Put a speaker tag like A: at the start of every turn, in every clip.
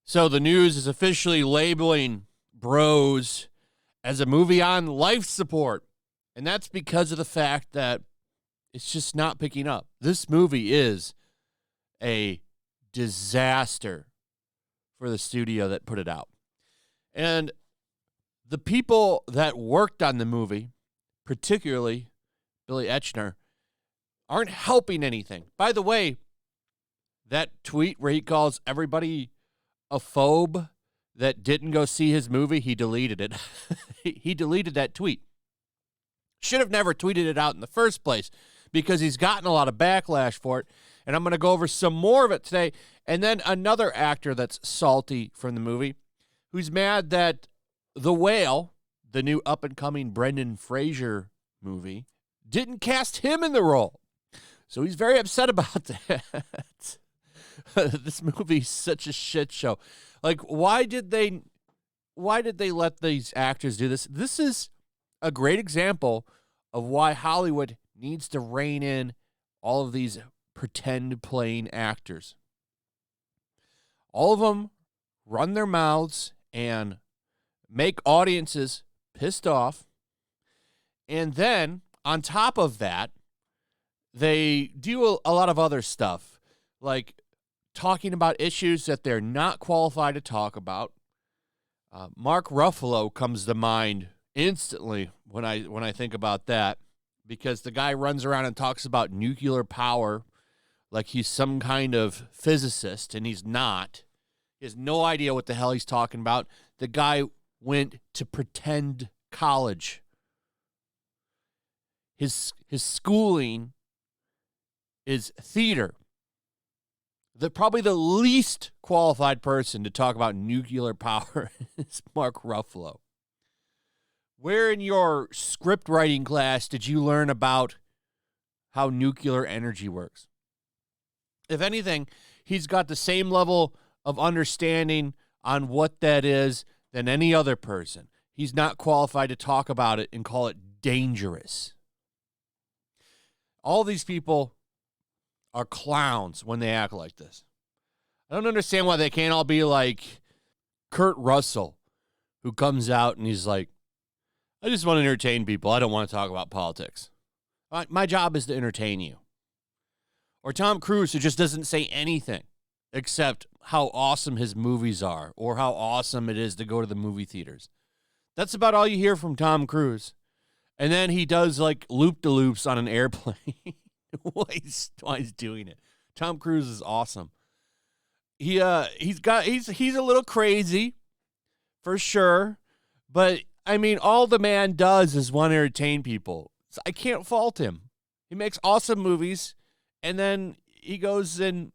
A: So the news is officially labeling Bros as a movie on life support. And that's because of the fact that it's just not picking up. This movie is a disaster for the studio that put it out. And the people that worked on the movie, particularly Billy Eichner, aren't helping anything. By the way, that tweet where he calls everybody a phobe that didn't go see his movie, he deleted it. He deleted that tweet. Should have never tweeted it out in the first place because he's gotten a lot of backlash for it. And I'm going to go over some more of it today. And then another actor that's salty from the movie who's mad that The Whale, the new up-and-coming Brendan Fraser movie, didn't cast him in the role. So he's very upset about that. This movie's such a shit show. Like, why did they let these actors do this? This is a great example of why Hollywood needs to rein in all of these pretend playing actors. All of them run their mouths and make audiences pissed off. And then, on top of that, they do a lot of other stuff, like talking about issues that they're not qualified to talk about. Mark Ruffalo comes to mind instantly when I think about that, because the guy runs around and talks about nuclear power like he's some kind of physicist, and he's not. He has no idea what the hell he's talking about. The guy went to pretend college. His schooling is theater. Probably the least qualified person to talk about nuclear power is Mark Ruffalo. Where in your script writing class did you learn about how nuclear energy works? If anything, he's got the same level of understanding on what that is than any other person. He's not qualified to talk about it and call it dangerous. All these people are clowns when they act like this. I don't understand why they can't all be like Kurt Russell, who comes out and he's like, I just want to entertain people. I don't want to talk about politics. My job is to entertain you. Or Tom Cruise, who just doesn't say anything except how awesome his movies are or how awesome it is to go to the movie theaters. That's about all you hear from Tom Cruise. And then he does like loop-de-loops on an airplane. Why he's doing it. Tom Cruise is awesome. He's a little crazy for sure, but I mean, all the man does is want to entertain people. So I can't fault him. He makes awesome movies, and then he goes and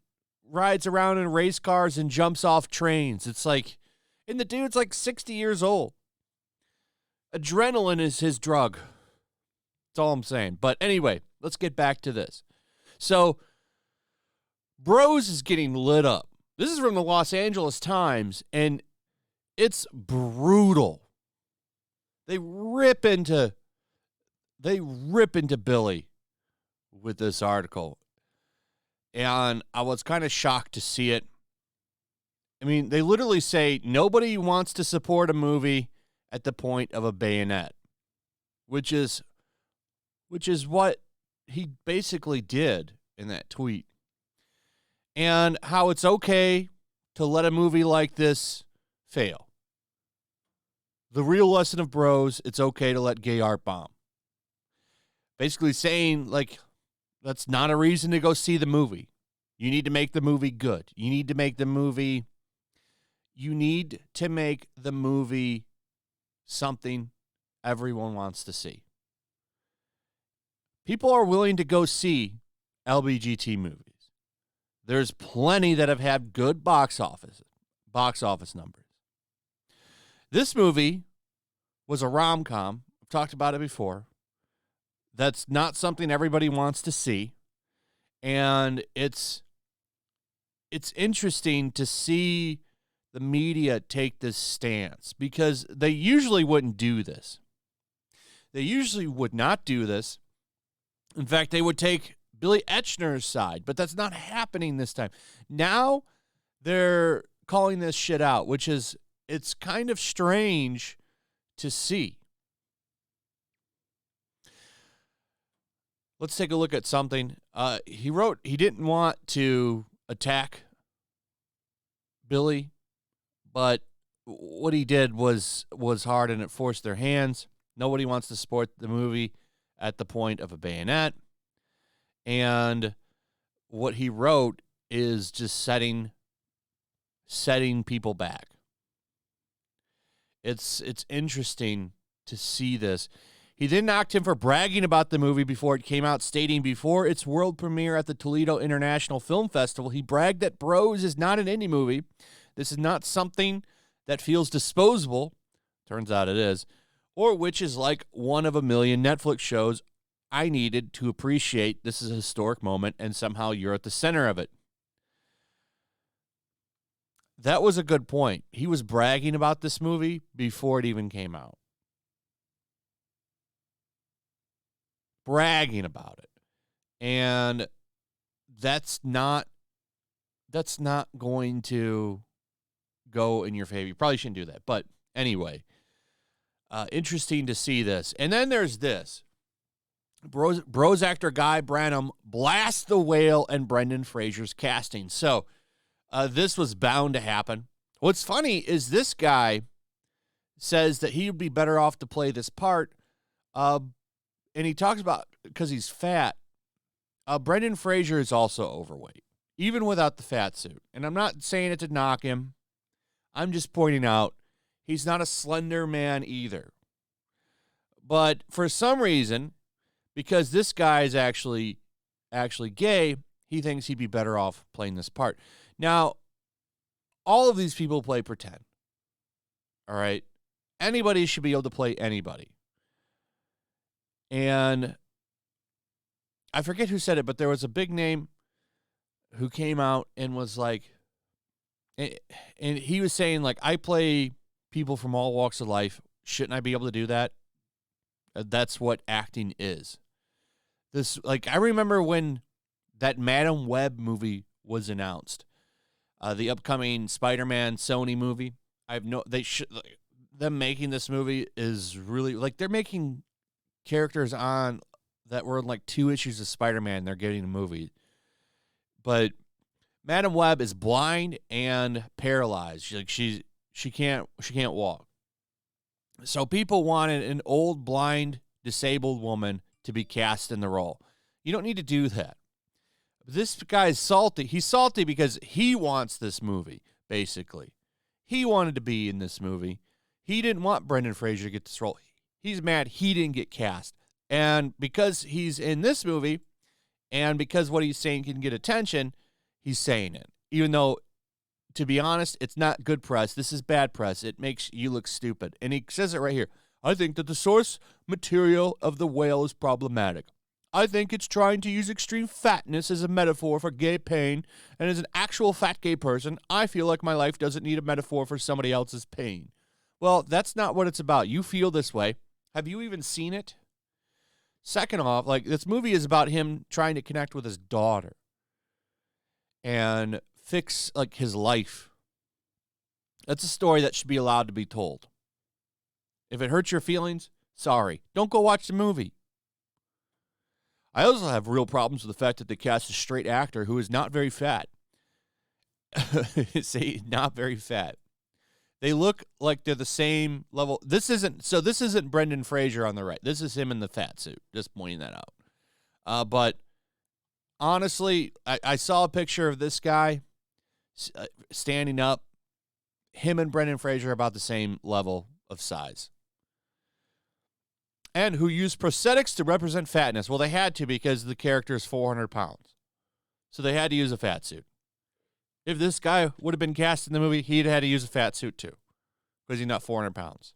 A: rides around in race cars and jumps off trains. It's like, and the dude's like 60 years old. Adrenaline is his drug. That's all I'm saying. But anyway, let's get back to this. So, Bros is getting lit up. This is from the Los Angeles Times, and it's brutal. They rip into Billy with this article. And I was kind of shocked to see it. I mean, they literally say nobody wants to support a movie at the point of a bayonet, which is what he basically did in that tweet. And how it's okay to let a movie like this fail. The real lesson of Bros, it's okay to let gay art bomb. Basically saying, like, that's not a reason to go see the movie. You need to make the movie good. You need to make the movie something everyone wants to see. People are willing to go see LBGT movies. There's plenty that have had good box office numbers. This movie was a rom-com. I've talked about it before. That's not something everybody wants to see. And it's interesting to see the media take this stance because they usually wouldn't do this. They usually would not do this In fact, they would take Billy Eichner's side, but that's not happening this time. Now they're calling this shit out, which is, it's kind of strange to see. Let's take a look at something. He wrote he didn't want to attack Billy, but what he did was hard, and it forced their hands. Nobody wants to support the movie at the point of a bayonet. And what he wrote is just setting people back. It's interesting to see this. He then knocked him for bragging about the movie before it came out, stating before its world premiere at the Toledo International Film Festival, he bragged that Bros is not an indie movie. This is not something that feels disposable, turns out it is, or which is like one of a million Netflix shows I needed to appreciate. This is a historic moment, and somehow you're at the center of it. That was a good point. He was bragging about this movie before it even came out. Bragging about it. And that's not going to go in your favor. You probably shouldn't do that. But anyway, interesting to see this. And then there's this. Bros actor Guy Branum blasts The Whale and Brendan Fraser's casting. So this was bound to happen. What's funny is this guy says that he would be better off to play this part. And he talks about because he's fat. Brendan Fraser is also overweight, even without the fat suit. And I'm not saying it to knock him. I'm just pointing out he's not a slender man either. But for some reason, because this guy is actually gay, he thinks he'd be better off playing this part. Now, all of these people play pretend. All right? Anybody should be able to play anybody. And I forget who said it, but there was a big name who came out and was like, and he was saying, like, I play people from all walks of life. Shouldn't I be able to do that? That's what acting is. This, like, I remember when that Madam Web movie was announced, the upcoming Spider-Man Sony movie. Them making this movie is really, like, they're making characters on that were in like 2 issues of Spider-Man. They're getting a movie, but Madam Web is blind and paralyzed. She can't walk. So people wanted an old, blind, disabled woman to be cast in the role. You don't need to do that. This guy's salty. He's salty because he wants this movie, basically. He wanted to be in this movie. He didn't want Brendan Fraser to get this role. He's mad he didn't get cast. And because he's in this movie, and because what he's saying can get attention, he's saying it. Even though, to be honest, it's not good press. This is bad press. It makes you look stupid. And he says it right here. I think that the source material of The Whale is problematic. I think it's trying to use extreme fatness as a metaphor for gay pain, and as an actual fat gay person, I feel like my life doesn't need a metaphor for somebody else's pain. Well, that's not what it's about. You feel this way. Have you even seen it? Second off, like, this movie is about him trying to connect with his daughter and fix, like, his life. That's a story that should be allowed to be told. If it hurts your feelings, sorry. Don't go watch the movie. I also have real problems with the fact that they cast a straight actor who is not very fat. Say, not very fat. They look like they're the same level. This isn't Brendan Fraser on the right. This is him in the fat suit. Just pointing that out. But honestly, I saw a picture of this guy standing up. Him and Brendan Fraser are about the same level of size. And who used prosthetics to represent fatness. Well, they had to because the character is 400 pounds. So they had to use a fat suit. If this guy would have been cast in the movie, he'd had to use a fat suit too, because he's not 400 pounds.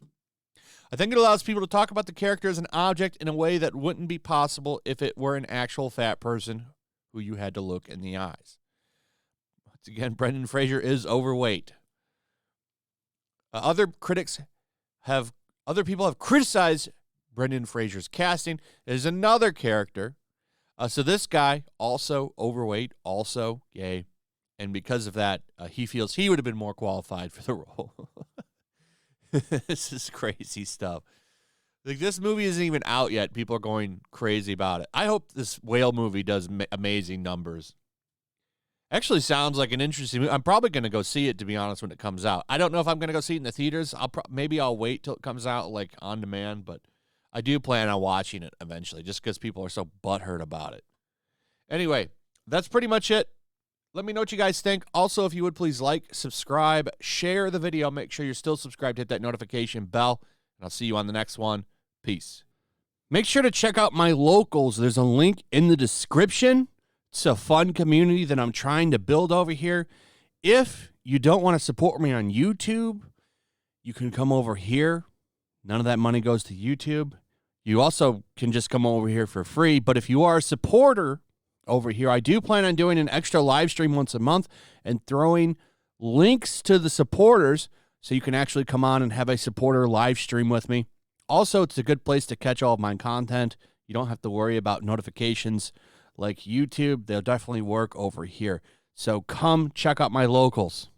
A: I think it allows people to talk about the character as an object in a way that wouldn't be possible if it were an actual fat person who you had to look in the eyes. Once again, Brendan Fraser is overweight. Other people have criticized Brendan Fraser's casting. There's another character So this guy, also overweight, also gay, and because of that, he feels he would have been more qualified for the role. This is crazy stuff. Like, this movie isn't even out yet. People are going crazy about it. I hope this whale movie does amazing numbers. Actually sounds like an interesting movie. I'm probably going to go see it, to be honest, when it comes out. I don't know if I'm going to go see it in the theaters. Maybe I'll wait till it comes out, like, on demand, but I do plan on watching it eventually just because people are so butthurt about it. Anyway, that's pretty much it. Let me know what you guys think. Also, if you would please like, subscribe, share the video. Make sure you're still subscribed. Hit that notification bell, and I'll see you on the next one. Peace. Make sure to check out my locals. There's a link in the description. It's a fun community that I'm trying to build over here. If you don't want to support me on YouTube, you can come over here. None of that money goes to YouTube. You also can just come over here for free. But if you are a supporter over here, I do plan on doing an extra live stream once a month and throwing links to the supporters so you can actually come on and have a supporter live stream with me. Also, it's a good place to catch all of my content. You don't have to worry about notifications like YouTube. They'll definitely work over here. So come check out my locals.